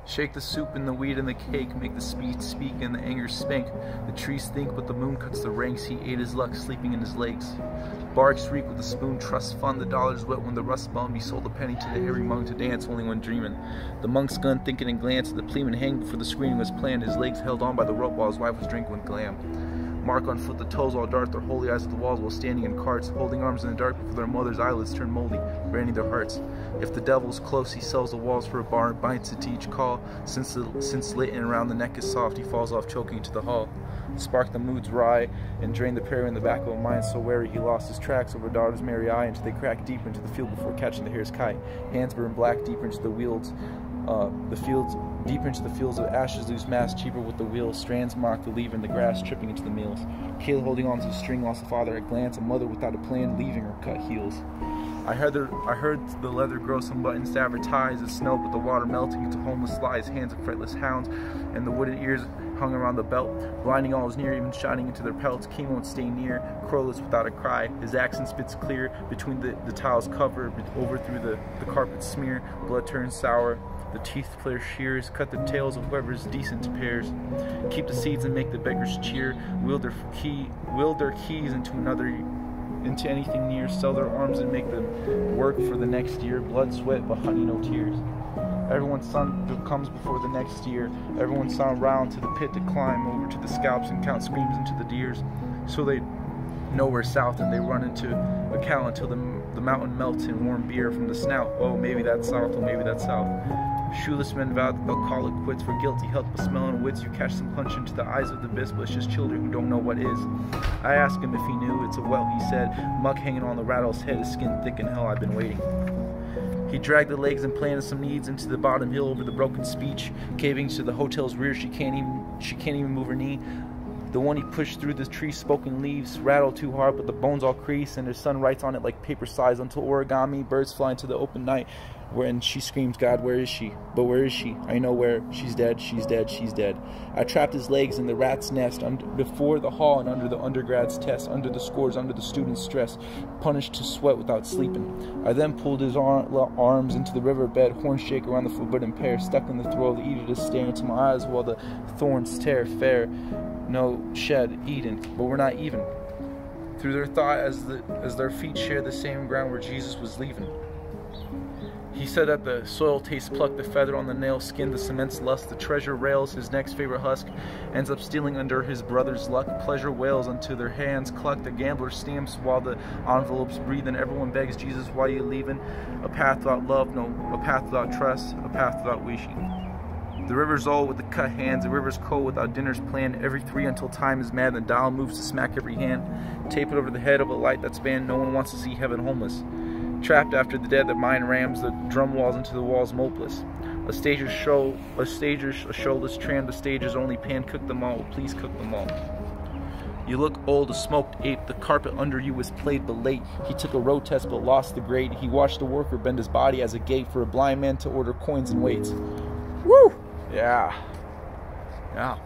Shake the soup and the wheat and the cake, make the speech speak and the anger spank. The trees think, but the moon cuts the ranks. He ate his luck, sleeping in his legs. Barks reek with the spoon, trust fund. The dollar's wet when the rust bum. He sold a penny to the hairy monk to dance, only one dreaming. The monk's gun thinking and glance. The pleeman hanged before the screening was planned. His legs held on by the rope while his wife was drinking with glam. Mark on foot the toes all dart their holy eyes at the walls while standing in carts, holding arms in the dark before their mother's eyelids turn moldy, branding their hearts. If the devil's close, he sells the walls for a bar, binds it to each call. Since lit and around the neck is soft, he falls off choking into the hall. Spark the moods wry and drain the prairie in the back of a mind so wary he lost his tracks over daughter's merry eye until they crack deep into the field before catching the hare's kite. Hands burn black deeper into the fields, deeper into the fields of ashes, loose mass cheaper with the wheels. Strands mark the lever in the grass, tripping into the meals. Kayla holding on to the string, lost a father at glance, a mother without a plan, leaving her cut heels. I heard the leather grow some buttons to advertise the snow, but the water melting into homeless lies, hands of fretless hounds, and the wooded ears hung around the belt, blinding all is near, even shining into their pelts. King won't stay near, crowless without a cry. His accent spits clear between the tiles cover, over through the carpet smear. Blood turns sour. The teeth flare shears, cut the tails of whoever's decent to pairs. Keep the seeds and make the beggars cheer. Wield their keys into anything near. Sell their arms and make them work for the next year. Blood, sweat, but honey, no tears. Everyone's son comes before the next year. Everyone's son round to the pit to climb over to the scalps and count screams into the deers. So they know we're south and they run into a cow until the mountain melts in warm beer from the snout. Oh, maybe that's south, oh, maybe that's south. Shoeless men vowed that they'll call it quits for guilty health, but smelling wits you catch some punch into the eyes of the abyss, but it's just children who don't know what is. I asked him if he knew. It's a well, he said. Muck hanging on the rattle's head, his skin thick in hell, I've been waiting. He dragged the legs and planted some needs into the bottom hill over the broken speech, caving to the hotel's rear. She can't even move her knee. The one he pushed through the tree-spoken leaves rattled too hard, but the bones all crease, and his son writes on it like paper size until origami. Birds fly into the open night, when she screams, God, where is she? But where is she? I know where. She's dead, she's dead, she's dead. I trapped his legs in the rat's nest, before the hall and under the undergrad's test, under the scores, under the student's stress, punished to sweat without sleeping. I then pulled his arms into the riverbed, horn shake around the forbidden pair, stuck in the throat of the eater to stare into my eyes while the thorns tear fair. No shed, Eden, but we're not even. Through their thought as their feet share the same ground where Jesus was leaving. He said that the soil tastes plucked, the feather on the nail, skin, the cement's lust, the treasure rails, his next favorite husk, ends up stealing under his brother's luck. Pleasure wails unto their hands cluck, the gambler stamps while the envelopes breathe, and everyone begs Jesus, why you leaving? A path without love, no, a path without trust, a path without wishing. The river's old with the cut hands, the river's cold without dinner's planned. Every three until time is mad, the dial moves to smack every hand. Tape it over the head of a light that's banned, no one wants to see heaven homeless. Trapped after the dead, the mind rams the drum walls into the walls mopeless. A stager's a showless tram, the stager's only pan, cook them all, please cook them all. You look old, a smoked ape, the carpet under you was played but late. He took a road test but lost the grade. He watched the worker bend his body as a gate for a blind man to order coins and weights. Woo! Yeah. Yeah.